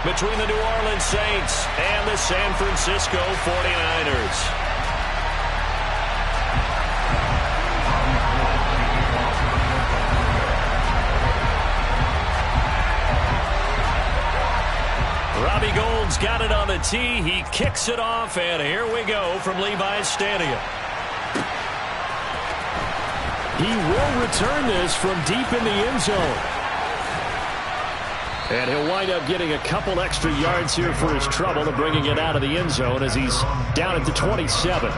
between the New Orleans Saints and the San Francisco 49ers. Robbie Gould's got it on the tee. He kicks it off, and here we go from Levi's Stadium. He will return this from deep in the end zone. And he'll wind up getting a couple extra yards here for his trouble and bringing it out of the end zone as he's down at the 27.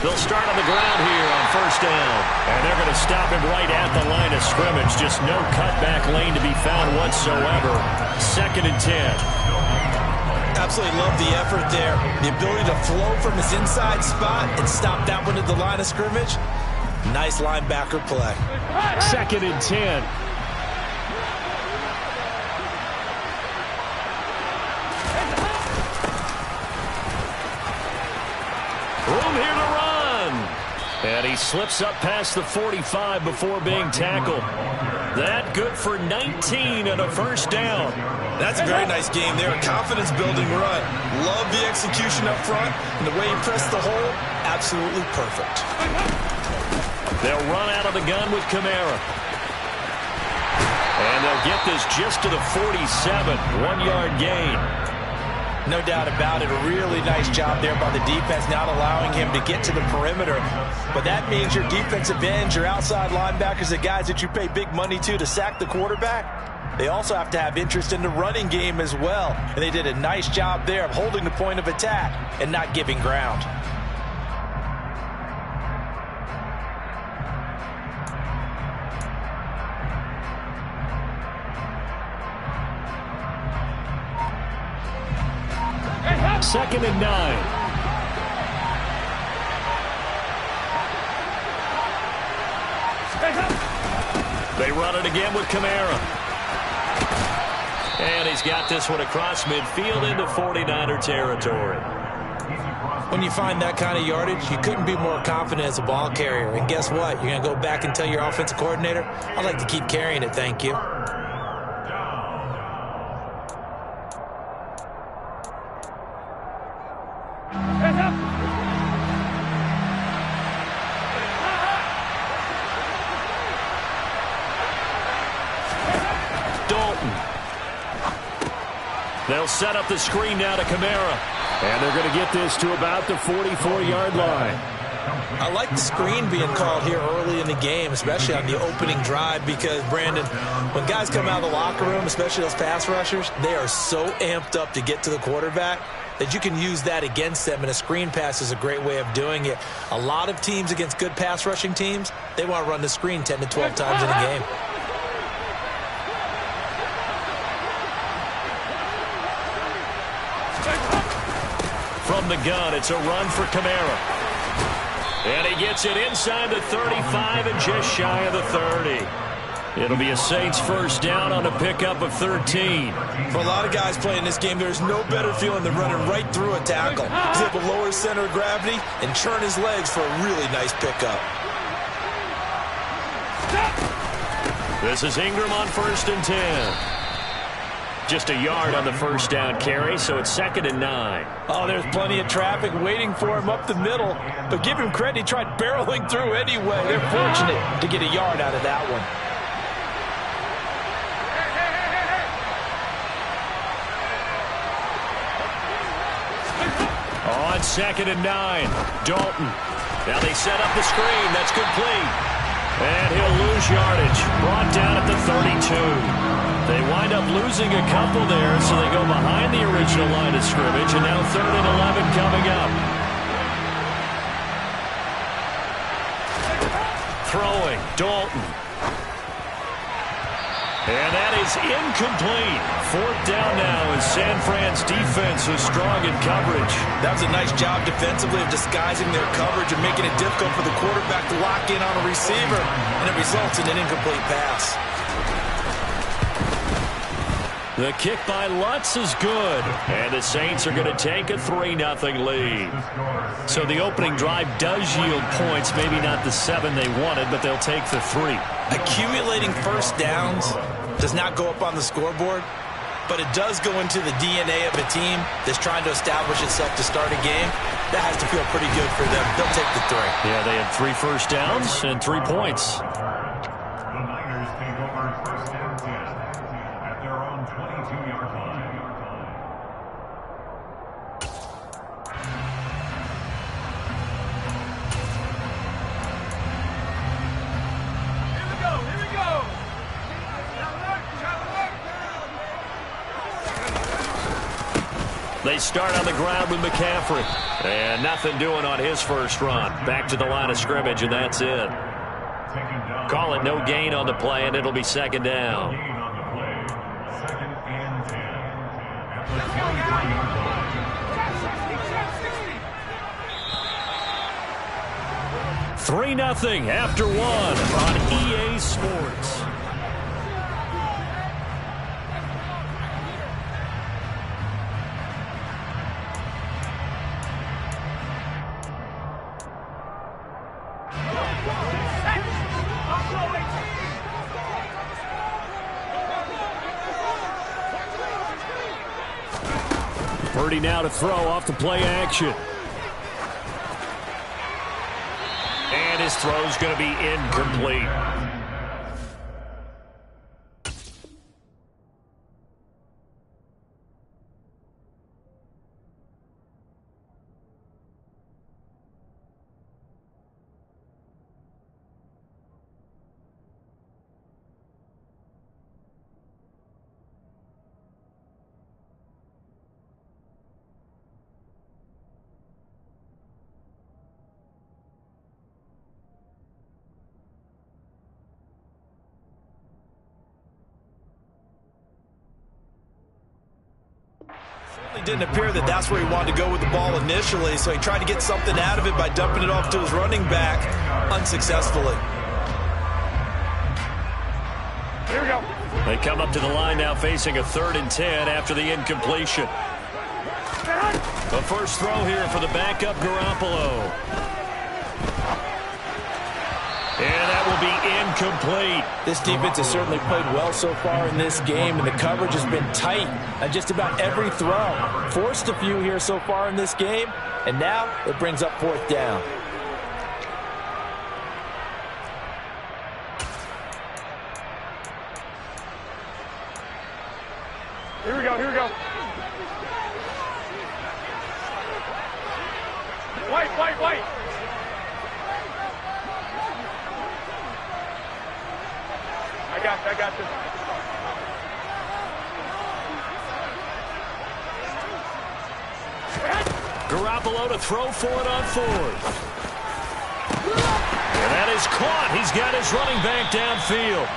They'll start on the ground here on first down. And they're going to stop him right at the line of scrimmage. Just no cutback lane to be found whatsoever. 2nd and 10. Absolutely love the effort there. The ability to flow from his inside spot and stop that one at the line of scrimmage. Nice linebacker play. 2nd and 10. Room here to run. And he slips up past the 45 before being tackled. That good for 19 and a first down. That's a very nice game there. A confidence-building run. Love the execution up front. And the way he pressed the hole, absolutely perfect. They'll run out of the gun with Kamara. And they'll get this just to the 47. 1-yard gain. No doubt about it. A really nice job there by the defense, not allowing him to get to the perimeter. But that means your defensive ends, your outside linebackers, the guys that you pay big money to sack the quarterback, they also have to have interest in the running game as well. And they did a nice job there of holding the point of attack and not giving ground. Second and 9. They run it again with Kamara. And he's got this one across midfield into 49er territory. When you find that kind of yardage, you couldn't be more confident as a ball carrier. And guess what? You're going to go back and tell your offensive coordinator, I'd like to keep carrying it, thank you. They'll set up the screen now to Kamara. And they're going to get this to about the 44-yard line. I like the screen being called here early in the game, especially on the opening drive, because, Brandon, when guys come out of the locker room, especially those pass rushers, they are so amped up to get to the quarterback that you can use that against them, and a screen pass is a great way of doing it. A lot of teams against good pass rushing teams, they want to run the screen 10 to 12 times in a game. From the gun, it's a run for Kamara. And he gets it inside the 35 and just shy of the 30. It'll be a Saints first down on a pickup of 13. For a lot of guys playing this game, there's no better feeling than running right through a tackle. He's able to lower his center of gravity and churn his legs for a really nice pickup. This is Ingram on 1st and 10. Just a yard on the first down carry, so it's 2nd and 9. Oh, there's plenty of traffic waiting for him up the middle. But give him credit, he tried barreling through anyway. They're fortunate to get a yard out of that one. On 2nd and 9, Dalton. Now they set up the screen. That's complete. And he'll lose yardage. Brought down at the 32. They wind up losing a couple there, so they go behind the original line of scrimmage, and now 3rd and 11 coming up. Throwing, Dalton. And that is incomplete. 4th down now as San Fran's defense is strong in coverage. That was a nice job defensively of disguising their coverage and making it difficult for the quarterback to lock in on a receiver, and it results in an incomplete pass. The kick by Lutz is good. And the Saints are going to take a 3-0 lead. So the opening drive does yield points. Maybe not the 7 they wanted, but they'll take the 3. Accumulating first downs does not go up on the scoreboard, but it does go into the DNA of a team that's trying to establish itself to start a game. That has to feel pretty good for them. They'll take the 3. Yeah, they had 3 first downs and 3 points. The Niners take over first and 10 at their own 22-yard line. Here we go. They start on the ground with McCaffrey. And nothing doing on his first run. Back to the line of scrimmage, and that's it. Call it no gain on the play, and it'll be second down. Gain on the play. Second and 10 at the 23-yard line. 3-0 after 1 on EA Sports. Purdy now to throw off the play action. And his throw's going to be incomplete. It didn't appear that that's where he wanted to go with the ball initially, so he tried to get something out of it by dumping it off to his running back unsuccessfully. Here we go. They come up to the line now facing a 3rd and 10 after the incompletion. The first throw here for the backup Garoppolo. And that will be incomplete. This defense has certainly played well so far in this game, and the coverage has been tight on just about every throw. Forced a few here so far in this game, and now it brings up 4th down. Here we go. White. I got this. Garoppolo to throw for it on 4th. And that is caught. He's got his running back downfield.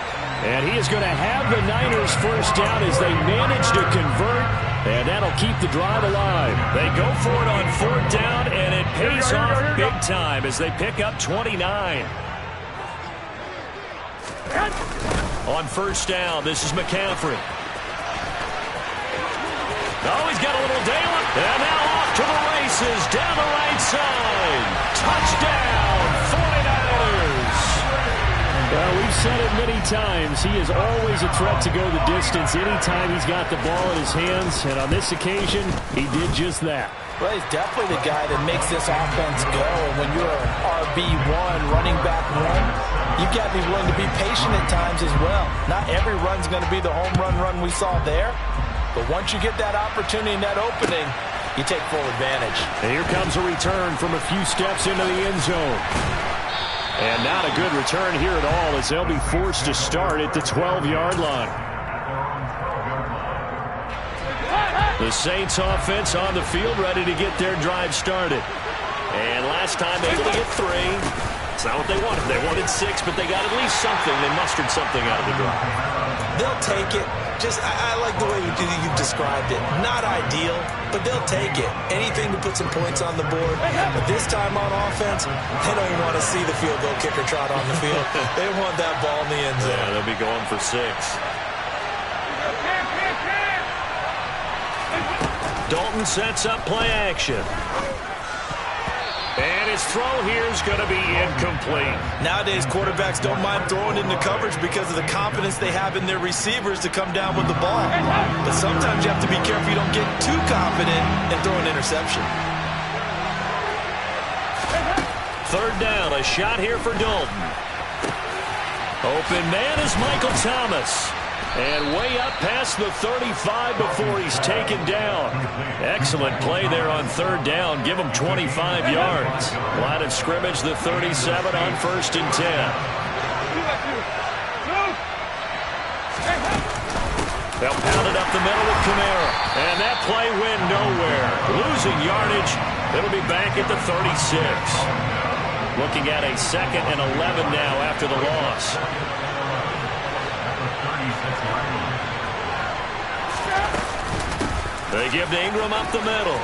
And he is going to have the Niners first down as they manage to convert. And that'll keep the drive alive. They go for it on 4th down, and it pays off big time as they pick up 29. On first down, this is McCaffrey. Oh, he's got a little Dalen. And now off to the races down the right side. Touchdown, 49ers. Well, we've said it many times. He is always a threat to go the distance anytime he's got the ball in his hands. And on this occasion, he did just that. Well, he's definitely the guy that makes this offense go. And when you're an RB1, running back 1, you've got to be willing to be patient at times as well. Not every run's going to be the home run we saw there. But once you get that opportunity and that opening, you take full advantage. And here comes a return from a few steps into the end zone. And not a good return here at all as they'll be forced to start at the 12-yard line. The Saints offense on the field ready to get their drive started. And last time able to get 3. It's not what they wanted. They wanted 6, but they got at least something. They mustered something out of the drive. They'll take it. I like the way you've described it. Not ideal, but they'll take it. Anything to put some points on the board. But this time on offense, they don't even want to see the field goal kicker trot on the field. They want that ball in the end zone. Yeah, they'll be going for 6. Dalton sets up play action. And his throw here is going to be incomplete. Nowadays, quarterbacks don't mind throwing into coverage because of the confidence they have in their receivers to come down with the ball. But sometimes you have to be careful you don't get too confident and throw an interception. Third down, a shot here for Dalton. Open man is Michael Thomas. And way up past the 35 before he's taken down. Excellent play there on third down. Give him 25 yards. Line of scrimmage, the 37 on 1st and 10. They'll pound it up the middle with Kamara. And that play went nowhere. Losing yardage. It'll be back at the 36. Looking at a 2nd and 11 now after the loss. They give to Ingram up the middle.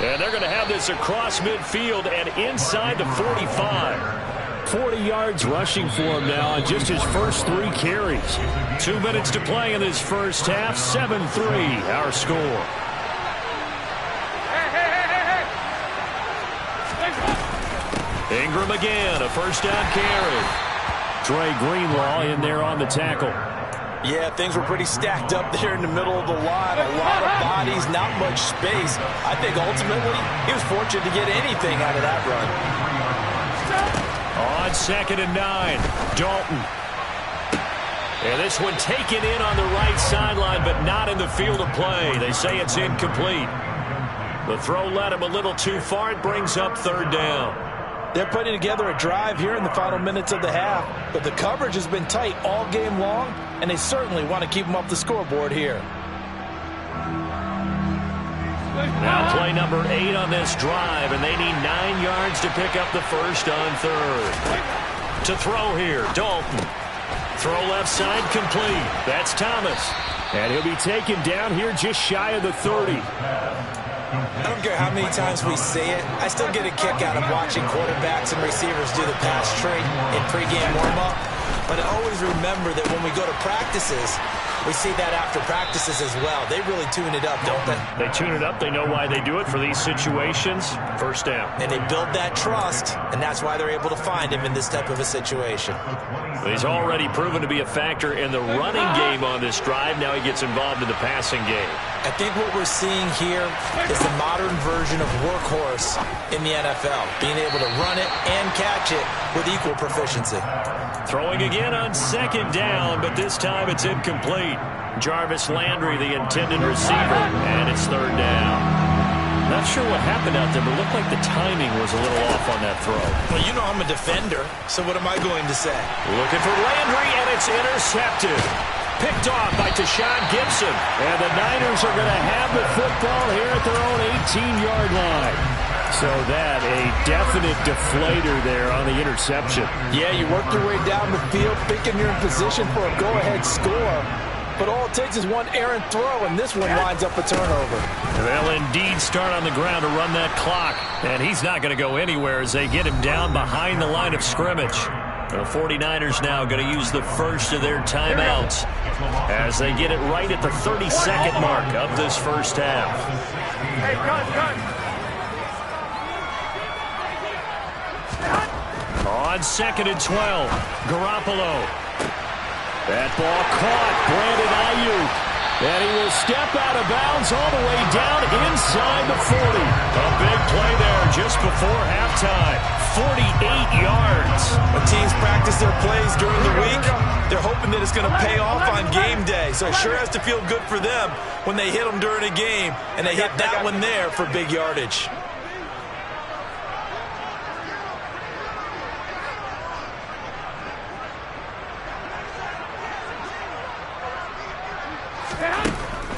And they're going to have this across midfield and inside the 45. 40 yards rushing for him now on just his first 3 carries. 2 minutes to play in this first half. 7-3 our score. Ingram again, a first down carry. Dre Greenlaw in there on the tackle. Yeah, things were pretty stacked up there in the middle of the line. A lot of bodies, not much space. I think ultimately he was fortunate to get anything out of that run. On 2nd and 9, Dalton. And this one taken in on the right sideline, but not in the field of play. They say it's incomplete. The throw led him a little too far. It brings up 3rd down. They're putting together a drive here in the final minutes of the half, but the coverage has been tight all game long, and they certainly want to keep them off the scoreboard here. Now play number 8 on this drive, and they need 9 yards to pick up the first on 3rd. To throw here, Dalton. Throw left side complete. That's Thomas. And he'll be taken down here just shy of the 30. I don't care how many times we say it, I still get a kick out of watching quarterbacks and receivers do the pass trade in pregame warm-up. But I always remember that when we go to practices, we see that after practices as well. They really tune it up, don't they? They tune it up. They know why they do it for these situations. First down. And they build that trust, and that's why they're able to find him in this type of a situation. He's already proven to be a factor in the running game on this drive. Now he gets involved in the passing game. I think what we're seeing here is the modern version of workhorse in the NFL, being able to run it and catch it with equal proficiency. Throwing again on 2nd down, but this time it's incomplete. Jarvis Landry, the intended receiver, and it's 3rd down. Not sure what happened out there, but it looked like the timing was a little off on that throw. Well, you know I'm a defender, so what am I going to say? Looking for Landry, and it's intercepted. Picked off by Tashawn Gibson. And the Niners are going to have the football here at their own 18-yard line. So that, a definite deflator there on the interception. Yeah, you work your way down the field, thinking you're in position for a go-ahead score. But all it takes is one errant throw, and this one winds up a turnover. They'll indeed start on the ground to run that clock. And he's not going to go anywhere as they get him down behind the line of scrimmage. The 49ers now going to use the first of their timeouts as they get it right at the 30-second mark of this first half. Hey, gun. On 2nd and 12, Garoppolo. That ball caught, Brandon Ayuk. And he will step out of bounds all the way down inside the 40. A big play there just before halftime. 48 yards. When teams practice their plays during the week, they're hoping that it's going to pay off on game day. So it sure has to feel good for them when they hit them during a game, and they hit that one there for big yardage.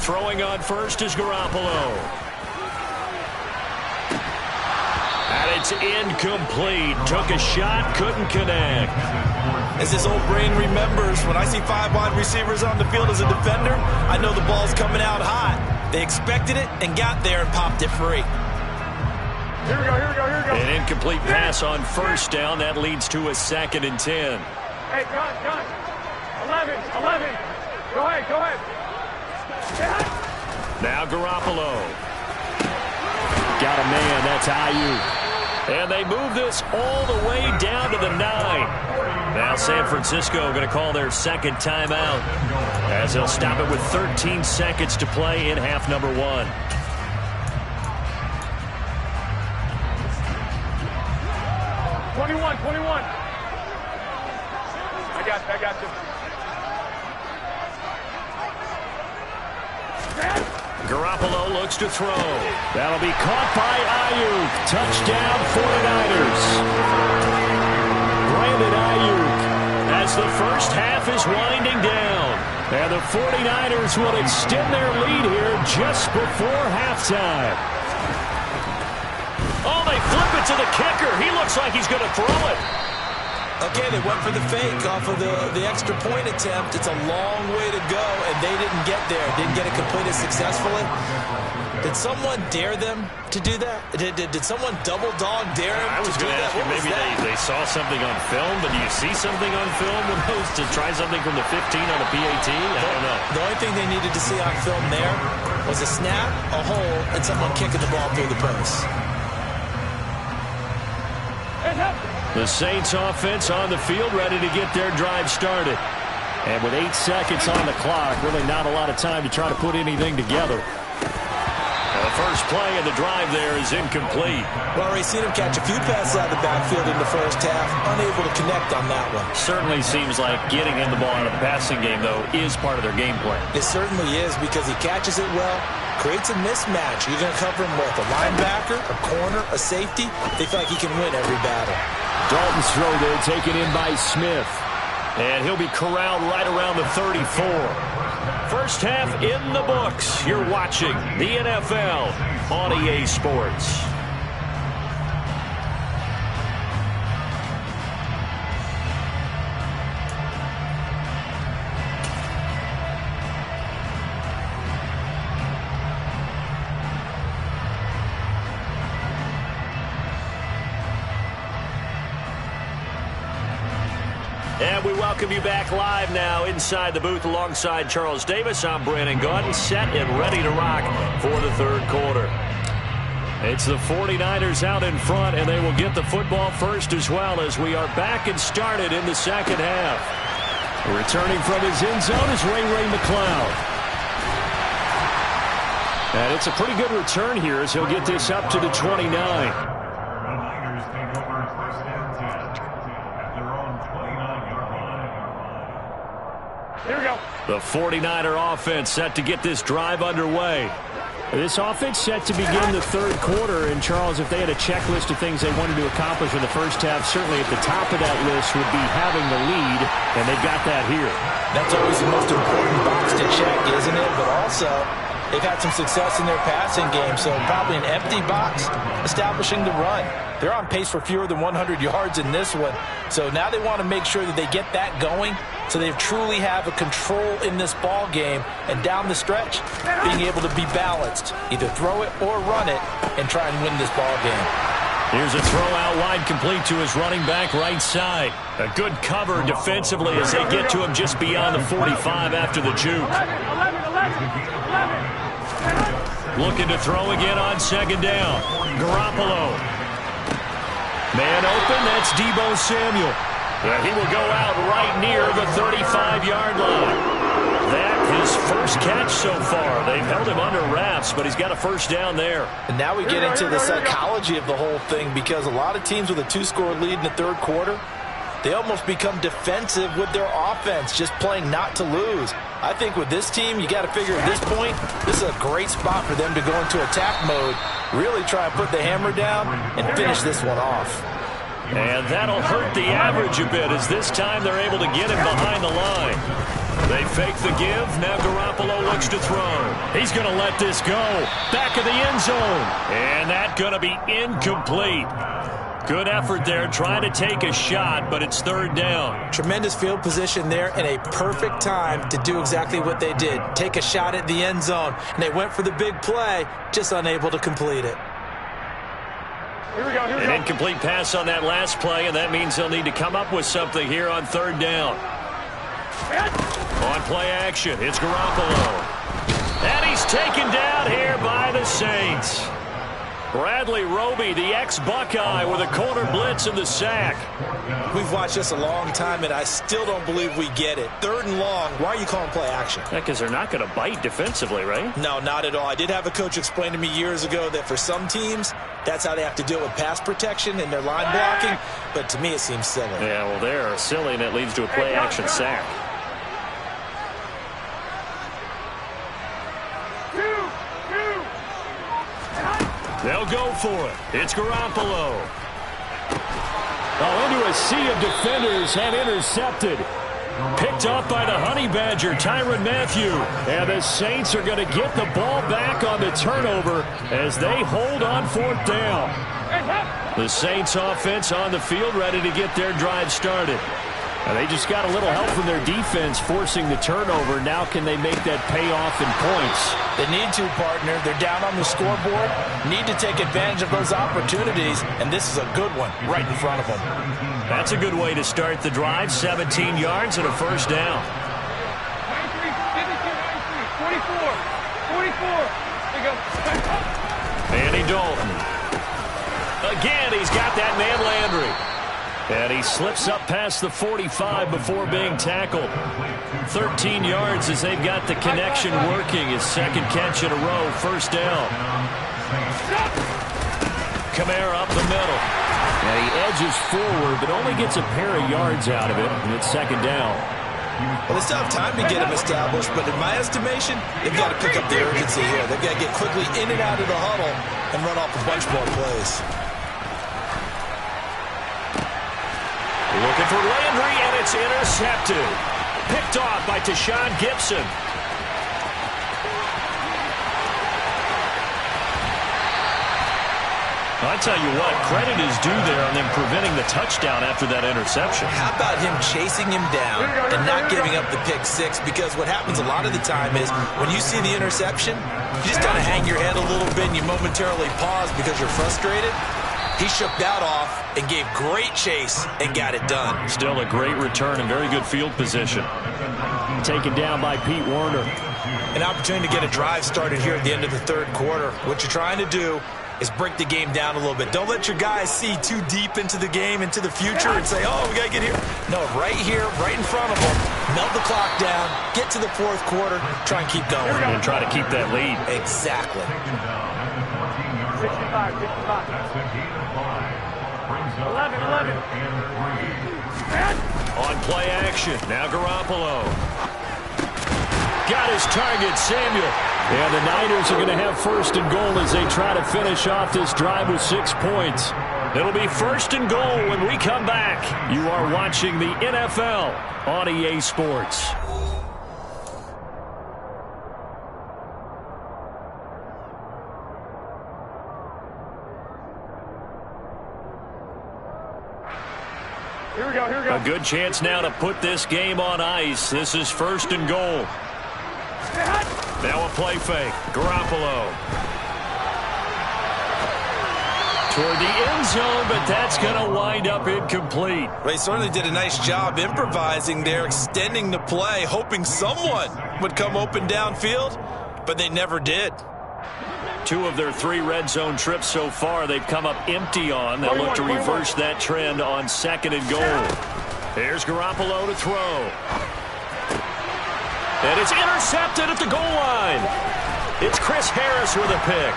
Throwing on first is Garoppolo. And it's incomplete. Took a shot, couldn't connect. As this old brain remembers, when I see 5 wide receivers on the field as a defender, I know the ball's coming out hot. They expected it and got there and popped it free. Here we go. An incomplete pass on first down. That leads to a 2nd and 10. Hey, gun. 11. Go ahead, go ahead. Now Garoppolo. Got a man, that's Ayuk. And they move this all the way down to the 9. Now San Francisco going to call their second timeout as they'll stop it with 13 seconds to play in half number 1. I got you. Garoppolo looks to throw. That'll be caught by Ayuk. Touchdown 49ers. Brandon Ayuk as the first half is winding down. And the 49ers will extend their lead here just before halftime. Oh, they flip it to the kicker. He looks like he's going to throw it. Okay, they went for the fake off of the extra point attempt. It's a long way to go, and they didn't get there. Didn't get it completed successfully. Did someone dare them to do that? Did someone double dog dare them I was going to ask you, maybe they saw something on film, but do you see something on film with those to try something from the 15 on the PAT? I don't know. The only thing they needed to see on film there was a snap, a hole, and someone kicking the ball through the post. The Saints offense on the field ready to get their drive started. And with 8 seconds on the clock, really not a lot of time to try to put anything together. The first play of the drive there is incomplete. Well, we've seen him catch a few passes out of the backfield in the first half, unable to connect on that one. Certainly seems like getting him the ball out of the passing game, though, is part of their game plan. It certainly is because he catches it well, creates a mismatch. You're going to cover him with a linebacker, a corner, a safety. They feel like he can win every battle. Dalton's throw there taken in by Smith. And he'll be corralled right around the 34. First half in the books. You're watching the NFL on EA Sports. And we welcome you back live now inside the booth alongside Charles Davis. I'm Brandon Gaudin, set and ready to rock for the third quarter. It's the 49ers out in front, and they will get the football first as well as we are back and started in the second half. Returning from his end zone is Ray McCloud. And it's a pretty good return here as he'll get this up to the 29. Here we go. The 49er offense set to get this drive underway. This offense set to begin the third quarter. And, Charles, if they had a checklist of things they wanted to accomplish in the first half, certainly at the top of that list would be having the lead, and they've got that here. That's always the most important box to check, isn't it? But also, they've had some success in their passing game, so probably an empty box establishing the run. They're on pace for fewer than 100 yards in this one. So now they want to make sure that they get that going so they truly have a control in this ball game. And down the stretch, being able to be balanced. Either throw it or run it and try and win this ball game. Here's a throw out wide complete to his running back right side. A good cover defensively as they get to him just beyond the 45 after the juke. 11. Looking to throw again on second down. Garoppolo. Man open, that's Deebo Samuel. And he will go out right near the 35-yard line. That his first catch so far. They've held him under wraps, but he's got a first down there. And now we get into the psychology of the whole thing, because a lot of teams with a 2-score lead in the third quarter, they almost become defensive with their offense, just playing not to lose. I think with this team, you got to figure at this point, this is a great spot for them to go into attack mode, really try and put the hammer down and finish this one off. And that'll hurt the average a bit as this time they're able to get him behind the line. They fake the give. Now Garoppolo looks to throw. He's going to let this go. Back of the end zone. And that's going to be incomplete. Good effort there trying to take a shot, but it's third down. Tremendous field position there and a perfect time to do exactly what they did. Take a shot at the end zone. And they went for the big play, just unable to complete it. Here we go. An incomplete pass on that last play, and that means they'll need to come up with something here on third down. On play action, it's Garoppolo. And he's taken down here by the Saints. Bradley Roby, the ex-Buckeye, with a corner blitz and the sack. We've watched this a long time, and I still don't believe we get it. 3rd and long, why are you calling play action? Because they're not going to bite defensively, right? No, not at all. I did have a coach explain to me years ago that for some teams, that's how they have to deal with pass protection and their line blocking. But to me, it seems silly. Yeah, well, they're silly, and it leads to a play action sack. They'll go for it. It's Garoppolo. Oh, into a sea of defenders and intercepted. Picked up by the Honey Badger, Tyrann Mathieu. And the Saints are going to get the ball back on the turnover as they hold on 4th down. The Saints offense on the field ready to get their drive started. And they just got a little help from their defense forcing the turnover. Now can they make that pay off in points? They need to, partner. They're down on the scoreboard. Need to take advantage of those opportunities. And this is a good one right in front of them. That's a good way to start the drive. 17 yards and a first down. 44. There you go. Andy Dalton. Again, he's got that man Landry. And he slips up past the 45 before being tackled. 13 yards as they've got the connection working. His 2nd catch in a row, first down. Kamara up the middle. And he edges forward, but only gets a pair of yards out of it, and it's 2nd down. Well, they still have time to get him established, but in my estimation, they've got to pick up the urgency here. They've got to get quickly in and out of the huddle and run off a bunch more plays. Looking for Landry, and it's intercepted. Picked off by Tashawn Gibson. I tell you what, credit is due there on them preventing the touchdown after that interception. How about him chasing him down and not giving up the pick 6? Because what happens a lot of the time is when you see the interception, you just kind of hang your head a little bit and you momentarily pause because you're frustrated. He shook that off and gave great chase and got it done. Still a great return and very good field position. Taken down by Pete Werner. An opportunity to get a drive started here at the end of the 3rd quarter. What you're trying to do is break the game down a little bit. Don't let your guys see too deep into the game, into the future, and say, oh, we got to get here. No, right here, right in front of them. Melt the clock down, get to the 4th quarter, try and keep going. And try to keep that lead. Exactly. 65. 11. On play action, now Garoppolo. Got his target, Samuel. And the Niners are going to have 1st and goal as they try to finish off this drive with 6 points. It'll be 1st and goal when we come back. You are watching the NFL on EA Sports. Here we go. A good chance now to put this game on ice. This is 1st and goal. Now a play fake. Garoppolo. Toward the end zone, but that's going to wind up incomplete. Well, he certainly did a nice job improvising there, extending the play, hoping someone would come open downfield, but they never did. 2 of their 3 red zone trips so far they've come up empty on. They'll look to reverse that trend on 2nd and goal. Here's Garoppolo to throw. And it's intercepted at the goal line. It's Chris Harris with a pick.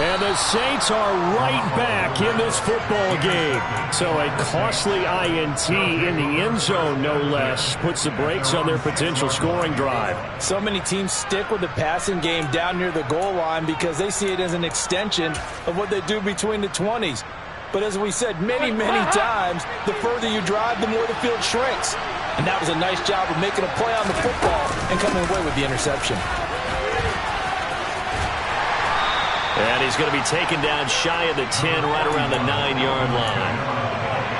And the Saints are right back in this football game. So a costly INT in the end zone, no less, puts the brakes on their potential scoring drive. So many teams stick with the passing game down near the goal line because they see it as an extension of what they do between the 20s. But as we said many times, the further you drive, the more the field shrinks. And that was a nice job of making a play on the football and coming away with the interception. And he's going to be taken down shy of the 10, right around the 9-yard line.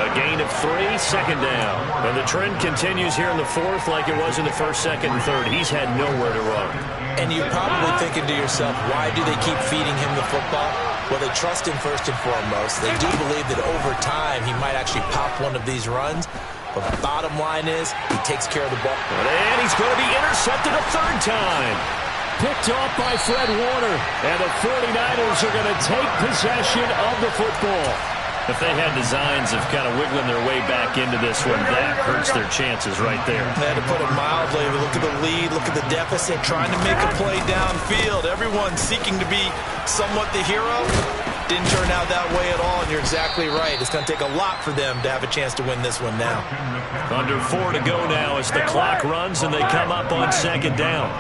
A gain of 3, 2nd down. And the trend continues here in the 4th like it was in the 1st, 2nd, and 3rd. He's had nowhere to run. And you're probably thinking to yourself, why do they keep feeding him the football? Well, they trust him first and foremost. They do believe that over time he might actually pop one of these runs. But the bottom line is he takes care of the ball. And he's going to be intercepted a third time. Picked off by Fred Warner. And the 49ers are going to take possession of the football. If they had designs of kind of wiggling their way back into this one, that hurts their chances right there. They had to put it mildly. Look at the lead. Look at the deficit. Trying to make a play downfield. Everyone seeking to be somewhat the hero. Didn't turn out that way at all, and you're exactly right. It's going to take a lot for them to have a chance to win this one now. Under 4 to go now as the clock runs and they come up on second down.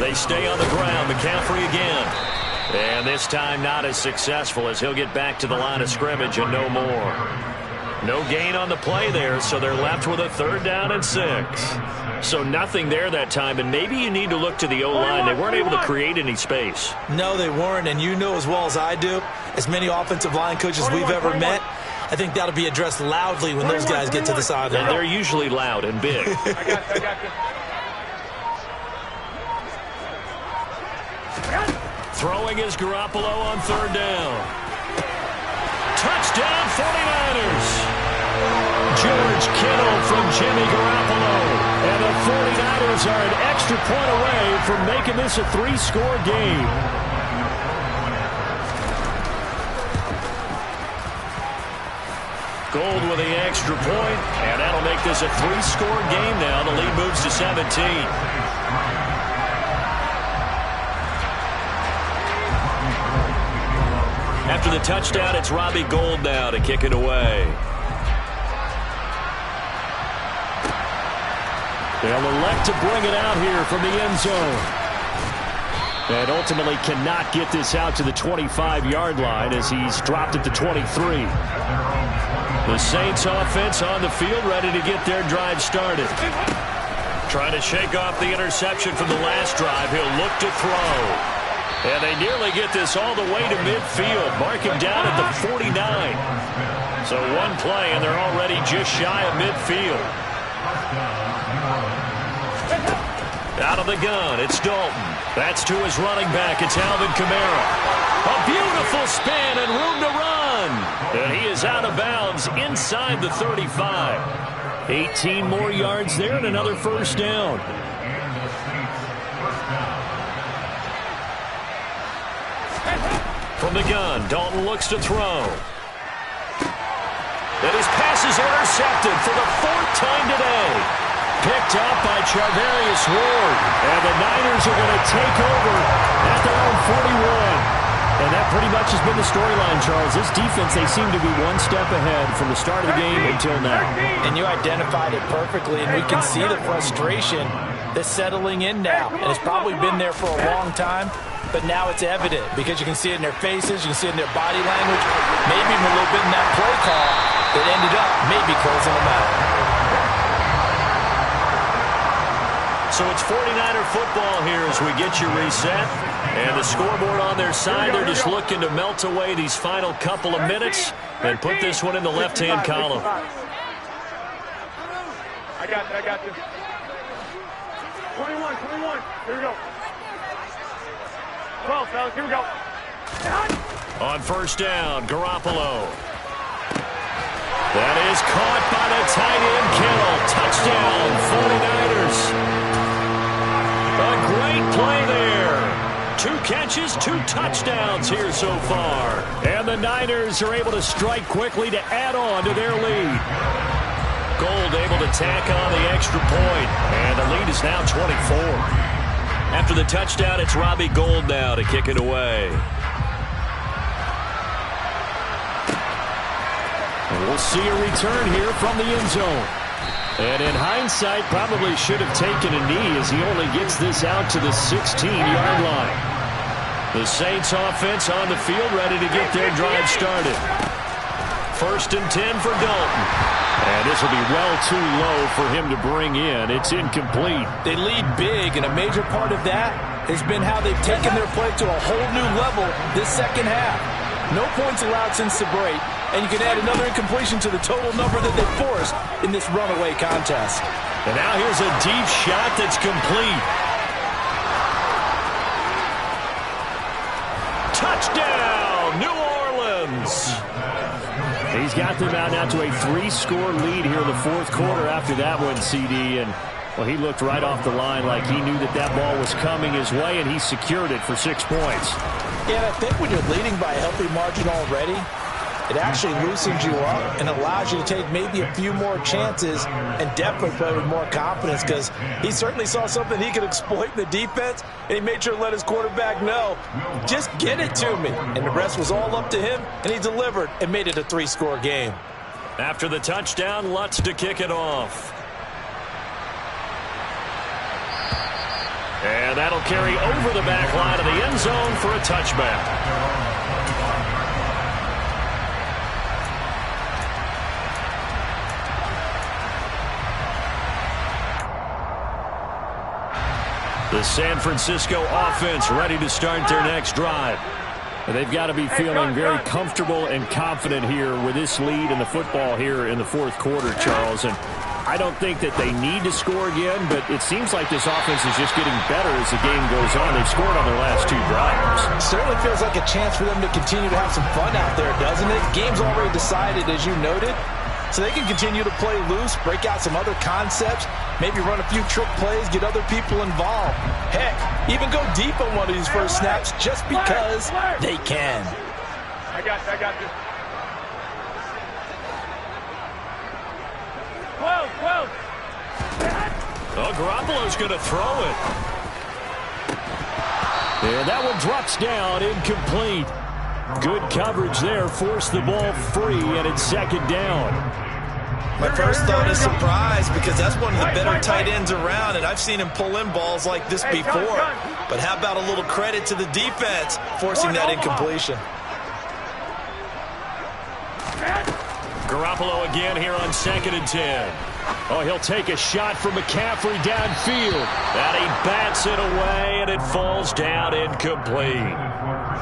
They stay on the ground. McCaffrey again. And this time not as successful as he'll get back to the line of scrimmage and no more. No gain on the play there, so they're left with a 3rd down and 6. So nothing there that time, and maybe you need to look to the O-line. They weren't able to create any space. No, they weren't, and you know as well as I do, as many offensive line coaches we've ever met, I think that'll be addressed loudly when those guys get to the sideline. And they're usually loud and big. I got you. Throwing is Garoppolo on 3rd down. Touchdown 49ers. George Kittle from Jimmy Garoppolo. And the 49ers are an extra point away from making this a 3-score game. Gold with the extra point, and that'll make this a 3-score game now. The lead moves to 17. After the touchdown, it's Robbie Gould now to kick it away. They'll elect to bring it out here from the end zone. And ultimately cannot get this out to the 25-yard line as he's dropped at the 23. The Saints offense on the field ready to get their drive started. Trying to shake off the interception from the last drive. He'll look to throw. And they nearly get this all the way to midfield. Mark him down at the 49. So one play, and they're already just shy of midfield. Out of the gun, it's Dalton. That's to his running back. It's Alvin Kamara. A beautiful spin and room to run. And he is out of bounds inside the 35. 18 more yards there and another 1st down. From the gun, Dalton looks to throw. And his pass is intercepted for the 4th time today. Picked up by Charvarius Ward. And the Niners are going to take over at their own 41. And that pretty much has been the storyline, Charles. This defense, they seem to be one step ahead from the start of the game until now. And you identified it perfectly, and we can see the frustration that's settling in now. And it's probably been there for a long time, but now it's evident because you can see it in their faces, you can see it in their body language, maybe even a little bit in that play call that ended up maybe closing them out. So it's 49er football here as we get you reset. And the scoreboard on their side, they're just looking to melt away these final couple of minutes and put this one in the left-hand column. I got you. 21. Here we go. 12, fellas. Here we go. On 1st down, Garoppolo. That is caught by the tight end, Kittle. Touchdown, 49ers. A great play there. 2 catches, 2 touchdowns here so far. And the Niners are able to strike quickly to add on to their lead. Gould able to tack on the extra point. And the lead is now 24. After the touchdown, it's Robbie Gould now to kick it away. And we'll see a return here from the end zone. And in hindsight, probably should have taken a knee as he only gets this out to the 16-yard line. The Saints offense on the field ready to get their drive started. 1st and 10 for Dalton. And this will be well too low for him to bring in. It's incomplete. They lead big, and a major part of that has been how they've taken their play to a whole new level this second half. No points allowed since the break, and you can add another incompletion to the total number that they forced in this runaway contest. And now here's a deep shot that's complete. Touchdown, New Orleans. He's got them out now to a 3-score lead here in the fourth quarter after that one, CD. And, well, he looked right off the line like he knew that that ball was coming his way, and he secured it for 6 points. Yeah, and I think when you're leading by a healthy margin already, it actually loosens you up and allows you to take maybe a few more chances and definitely play with more confidence, because he certainly saw something he could exploit in the defense, and he made sure to let his quarterback know, just get it to me. And the rest was all up to him, and he delivered and made it a 3-score game. After the touchdown, Lutz to kick it off. And that'll carry over the back line of the end zone for a touchback. The San Francisco offense ready to start their next drive. They've got to be feeling very comfortable and confident here with this lead in the football here in the fourth quarter, Charles. And I don't think that they need to score again, but it seems like this offense is just getting better as the game goes on. They've scored on their last 2 drives. Certainly feels like a chance for them to continue to have some fun out there, doesn't it? Game's already decided, as you noted. So they can continue to play loose, break out some other concepts, maybe run a few trick plays, get other people involved. Heck, even go deep on one of these first snaps just because they can. I got this. 12. Oh, Garoppolo's going to throw it. And that one drops down, incomplete. Good coverage there, forced the ball free, and it's second down. My first thought is surprise, because that's one of the better tight ends around, and I've seen him pull in balls like this before. But how about a little credit to the defense forcing that incompletion? Garoppolo again here on 2nd and 10. Oh, he'll take a shot from McCaffrey downfield. And he bats it away, and it falls down incomplete.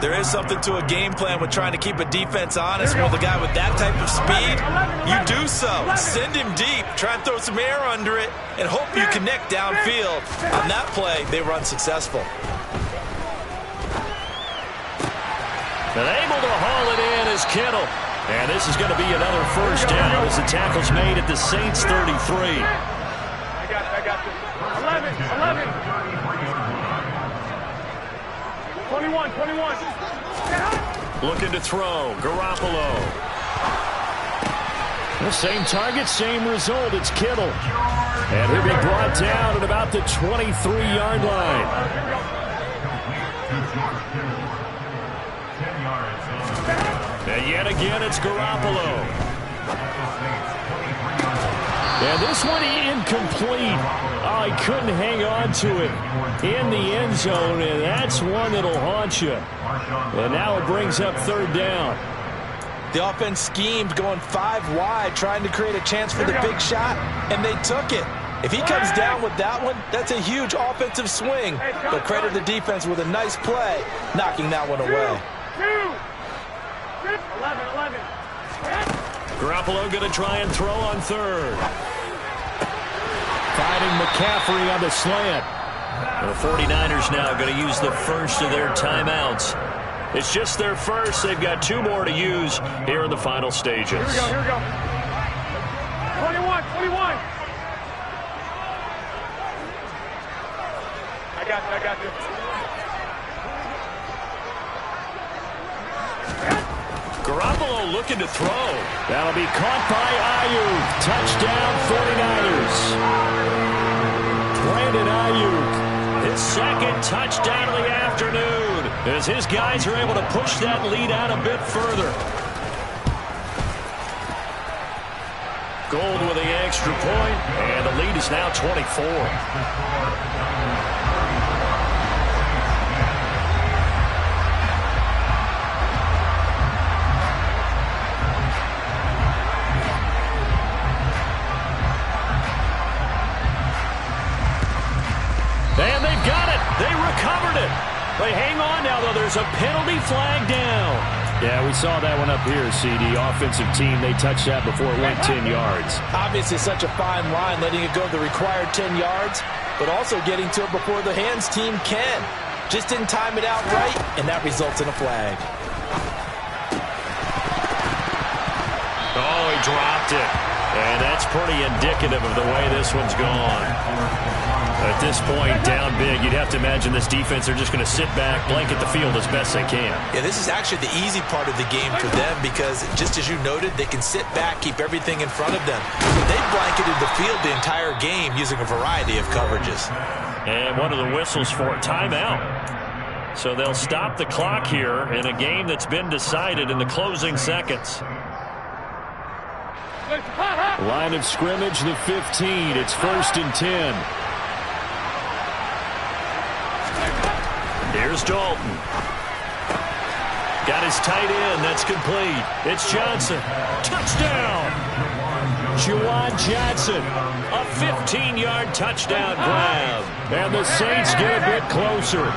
There is something to a game plan with trying to keep a defense honest. With a guy with that type of speed, you do so. Send him deep, try and throw some air under it, and hope you connect downfield. On that play, they were unsuccessful. And able to haul it in is Kittle. And this is going to be another first down as the tackle's made at the Saints' 33. I got this. 11. 21. Looking to throw. Garoppolo. The same target, same result. It's Kittle. And he'll be brought down at about the 23-yard line. And yet again, it's Garoppolo. And this one incomplete. Oh, he couldn't hang on to it in the end zone, and that's one that'll haunt you. And now it brings up 3rd down. The offense schemed going 5 wide, trying to create a chance for the big shot, and they took it. If he comes down with that one, that's a huge offensive swing. But credit the defense with a nice play, knocking that one away. 11. Garoppolo going to try and throw on 3rd. Finding McCaffrey on the slant. The 49ers now going to use the first of their timeouts. It's just their first. They've got 2 more to use here in the final stages. Here we go. 21. I got this. Garoppolo looking to throw. That'll be caught by Ayuk. Touchdown 49ers. Brandon Ayuk, his 2nd touchdown of the afternoon, as his guys are able to push that lead out a bit further. Gold with the extra point, and the lead is now 24. And they've got it. They recovered it. They hang on now, though. There's a penalty flag down. Yeah, we saw that one up here, CD. Offensive team, they touched that before it went 10 yards. Obviously such a fine line, letting it go the required 10 yards, but also getting to it before the hands team can. Just didn't time it out right, and that results in a flag. dropped it. And that's pretty indicative of the way this one's gone. At this point, down big, you'd have to imagine this defense, they're just going to sit back, blanket the field as best they can. Yeah, this is actually the easy part of the game for them because, just as you noted, they can sit back, keep everything in front of them. So they blanketed the field the entire game using a variety of coverages. And one of the whistles for a timeout. So they'll stop the clock here in a game that's been decided in the closing seconds. Line of scrimmage, the 15. It's 1st and 10. Here's Dalton. Got his tight end. That's complete. It's Johnson. Touchdown. Juwan Johnson. A 15-yard touchdown grab. And the Saints get a bit closer.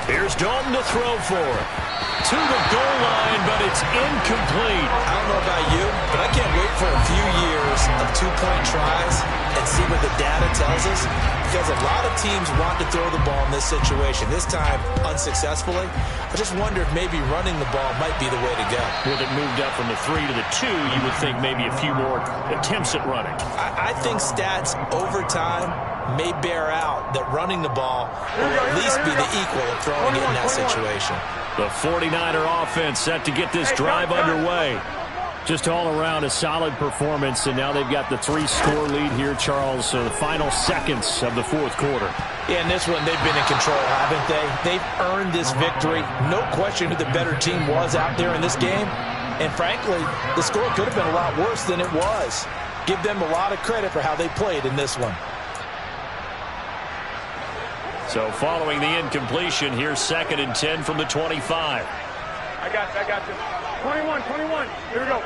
Here's Dalton to throw for it. To the goal line, but it's incomplete. I don't know about you, but I can't wait for a few years of two-point tries and see what the data tells us, because a lot of teams want to throw the ball in this situation. This time, unsuccessfully. I just wonder if maybe running the ball might be the way to go. With it moved up from the 3 to the 2, you would think maybe a few more attempts at running. I think stats over time may bear out that running the ball will at least be the equal of throwing it in that situation. The 49er offense set to get this drive underway. Just all around a solid performance, and now they've got the 3-score lead here, Charles. So the final seconds of the 4th quarter. Yeah, in this one, they've been in control, haven't they? They've earned this victory. No question who the better team was out there in this game. And frankly, the score could have been a lot worse than it was. Give them a lot of credit for how they played in this one. So following the incompletion, here's 2nd and 10 from the 25. I got you. 21. Here we go.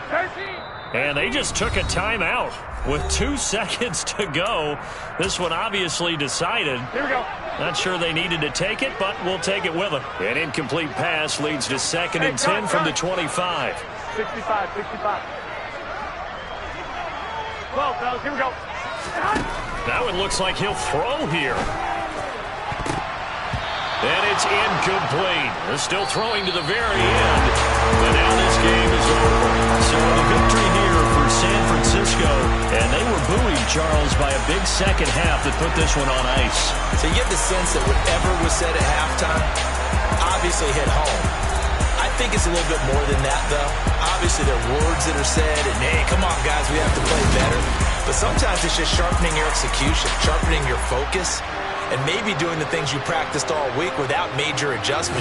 13. And they just took a timeout with 2 seconds to go. This one obviously decided. Here we go. Not sure they needed to take it, but we'll take it with them. An incomplete pass leads to 2nd and 10 from the 25. 65. 12, fellas. Here we go. That one looks like he'll throw here. And it's incomplete. They're still throwing to the very end. And now this game is over. So the victory here for San Francisco. And they were buoyed, Charles, by a big second half that put this one on ice. So you get the sense that whatever was said at halftime obviously hit home. I think it's a little bit more than that, though. Obviously, there are words that are said, and, hey, come on, guys, we have to play better. But sometimes it's just sharpening your execution, sharpening your focus, and maybe doing the things you practiced all week without major adjustments.